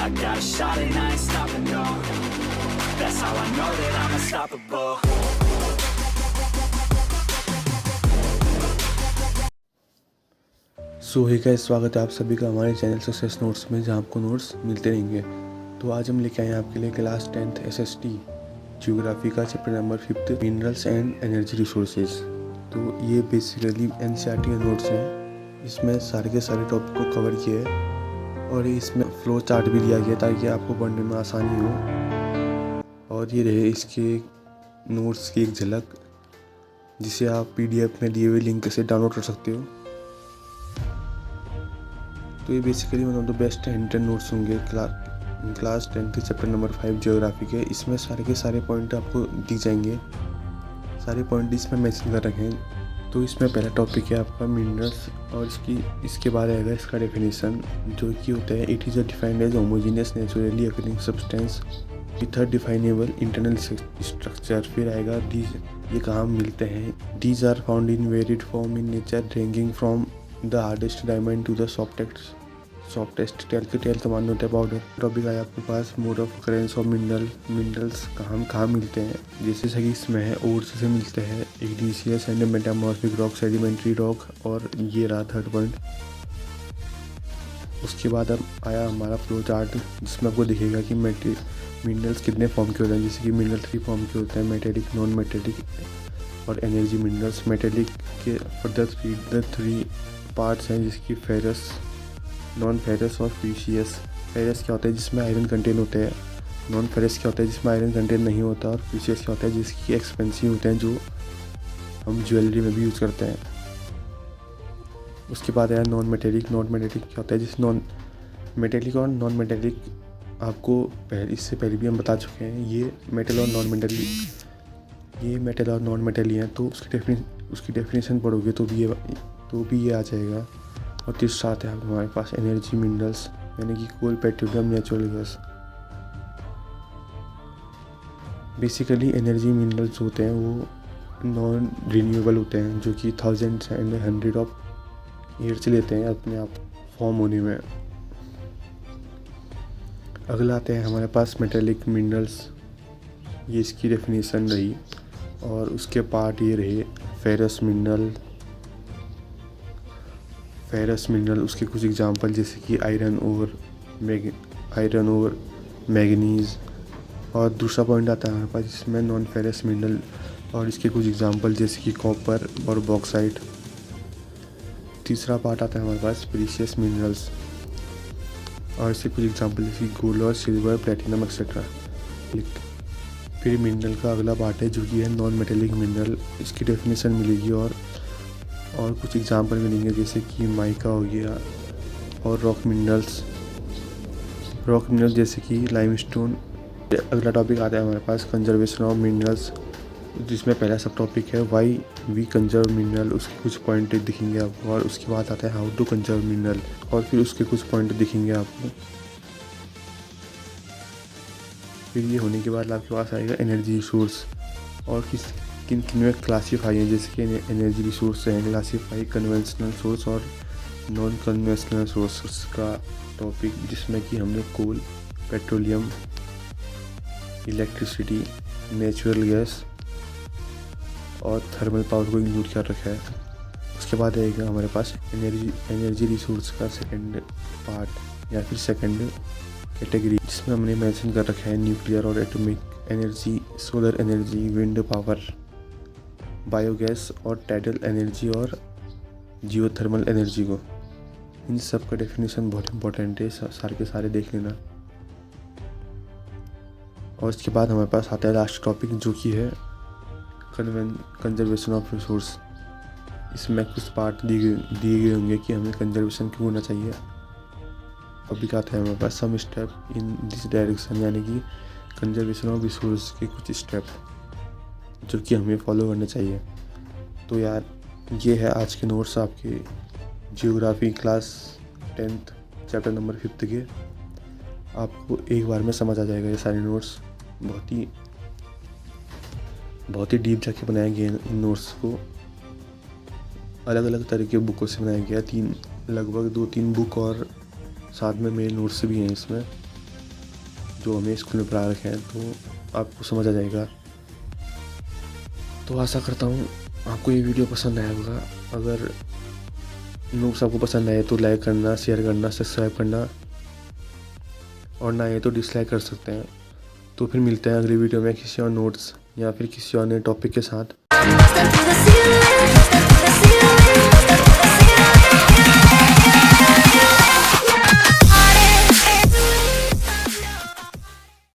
I got a shot and I ain't stopping, no. That's how I know that I'm unstoppable. So hey guys, स्वागत है आप सभी का हमारे channel success notes में, जहां आपको नोट्स मिलते रहेंगे। तो आज हम लेके आए हैं आपके लिए क्लास 10th SST जियोग्राफी का chapter number 5 minerals and energy resources. तो ये बेसिकली NCERT के नोट्स हैं। इसमें सारे के सारे टॉपिक को कवर किए हैं और इसमें फ्लो चार्ट भी दिया गया ताकि आपको पढ़ने में आसानी हो। और ये रहे इसके नोट्स की एक झलक, जिसे आप PDF में दिए हुए लिंक से डाउनलोड कर सकते हो। तो ये basically one of the best intern notes होंगे class 10th chapter number 5 geography के। इसमें सारे के सारे पॉइंट आपको दिख जाएंगे, सारे पॉइंट इसमें मेंशन कर रखे हैं। तो इसमें पहला टॉपिक है आपका मिनरल्स, और इसके बाद आएगा इसका डेफिनेशन, जो कि होता है it is defined as homogeneous naturally occurring substance with a definable internal structure. फिर आएगा ये कहाँ मिलते हैं। These are found in varied form in nature, ranging from the hardest diamond to the softest talc कमान होता है पाउडर। टॉपिक आया आपके पास mode of occurrence of minerals कहाँ मिलते हैं। जैसे कि इसमें है ओर्स से मिलते हैं, इग्नीशियस and metamorphic rock, sedimentary rock, और ये रहा थर्ड पॉइंट। उसके बाद अब आया हमारा फ्लो चार्ट, जिसमें आपको दिखेगा कि मिनरल्स कितने फॉर्म के होते हैं। जैसे कि मिनरल 3 फॉर्म के होते हैं, मेटेलिक, नॉन मेटेलिक और एनर्जी मिनरल्स। मेटेलिक के फर्दर थ्री पार्ट्स हैं, जिसकी फेरस, नॉन फेरस और प्रीशियस। फेरस क्या होता है जिसमें आयरन कंटेन होते हैं, नॉन फेरस क्या होता है जिसमें आयरन कंटेन नहीं होता, और प्रीशियस क्या होता है जिसकी एक्सपेंसिव होते हैं, जो हम ज्वेलरी में भी यूज़ करते हैं। उसके बाद आया नॉन मेटेलिक। नॉन मेटेलिक क्या होता है जिस नॉन मेटेलिक और नॉन मेटेलिक आपको इससे पहले भी हम बता चुके हैं। ये मेटल और नॉन मेटल, ये मेटल और नॉन मेटल ही हैं। तो उसकी डेफिनेशन पढ़ोगे तो भी ये आ जाएगा। और तीसरा आता है हमारे पास एनर्जी मिनरल्स, यानी कि coal, petroleum, natural gas. Basically energy minerals होते हैं वो नॉन रिन्यूएबल होते हैं, जो कि 1000 एंड 100 ऑफ ईयर्स लेते हैं अपने आप फॉर्म होने में। अगला आते हैं हमारे पास मेटेलिक मिनरल्स। ये इसकी डेफिनेशन रही, और उसके पार्ट ये रहे फेरस मिनरल। उसके कुछ एग्जांपल जैसे कि आयरन और मैग्नीज। और दूसरा पॉइंट आता है हमारे पास जिसमें नॉन फेरस मिनरल, और इसके कुछ एग्जांपल जैसे कि कॉपर और बॉक्साइट। तीसरा पार्ट आता है हमारे पास प्रीशियस मिनरल्स, और इसके कुछ एग्जांपल जैसे कि गोल्ड और सिल्वर, प्लेटिनम एक्सेट्रा। फिर मिनरल का अगला पार्ट है जो कि है नॉन मेटेलिक मिनरल। इसकी डेफिनेशन मिलेगी और कुछ एग्जांपल मिलेंगे जैसे कि माइका हो गया, और रॉक मिनरल्स जैसे कि लाइमस्टोन। अगला टॉपिक आता है हमारे पास कंजर्वेशन ऑफ मिनरल्स, जिसमें पहला सब टॉपिक है व्हाई वी कंजर्व मिनरल। उसके कुछ पॉइंट दिखेंगे आपको। और उसके बाद आता है हाउ टू कंजर्व मिनरल, और फिर उसके कुछ पॉइंट दिखेंगे आपको। फिर ये होने के बाद आपके पास आएगा एनर्जी रिसोर्स, और किन में क्लासीफाई है। जैसे कि एनर्जी रिसोर्स हैं क्लासीफाई कन्वेंशनल सोर्स और नॉन कन्वेंशनल सोर्स का टॉपिक, जिसमें कि हमने कोल, पेट्रोलियम, इलेक्ट्रिसिटी, नेचुरल गैस और थर्मल पावर को इंक्लूड कर रखा है। उसके बाद आएगा हमारे पास एनर्जी रिसोर्स का सेकंड पार्ट या फिर सेकंड कैटेगरी, जिसमें हमने मेंशन कर रखा है न्यूक्लियर और atomic energy, solar energy, wind power, biogas और टाइडल एनर्जी और जियोथर्मल एनर्जी को। इन सब का डेफिनेशन बहुत इंपॉर्टेंट है, सारे के सारे देख लेना। और इसके बाद हमारे पास आता है लास्ट टॉपिक, जो कि है कंजर्वेशन ऑफ रिसोर्स। इसमें कुछ पार्ट दिए गए होंगे कि हमें कंजर्वेशन क्यों होना चाहिए। टॉपिक आता है हमारे पास सम स्टेप इन दिस डायरेक्शन, यानी कि कंजर्वेशन ऑफ रिसोर्स के कुछ स्टेप जो कि हमें फॉलो करने चाहिए। तो यार, ये है आज के नोट्स आपके geography class 10th chapter number 5 के। आपको एक बार में समझ आ जाएगा ये सारे नोट्स। बहुत ही डीप जाके बनाया गया इन नोट्स को। अलग अलग तरह के बुकों से बनाया गया, लगभग 2-3 बुक और साथ में मेन नोट्स भी हैं इसमें। जो हमें स्कूल में पढ़ा रखे हैं, तो आपको समझ आ जाएगा। तो आशा करता हूँ आपको ये वीडियो पसंद आया होगा। अगर नोट्स आपको पसंद आए तो लाइक करना, शेयर करना, सब्सक्राइब करना, और ना आए तो डिसलाइक कर सकते हैं। तो फिर मिलते हैं अगली वीडियो में किसी और नोट्स या फिर किसी और नए टॉपिक के साथ।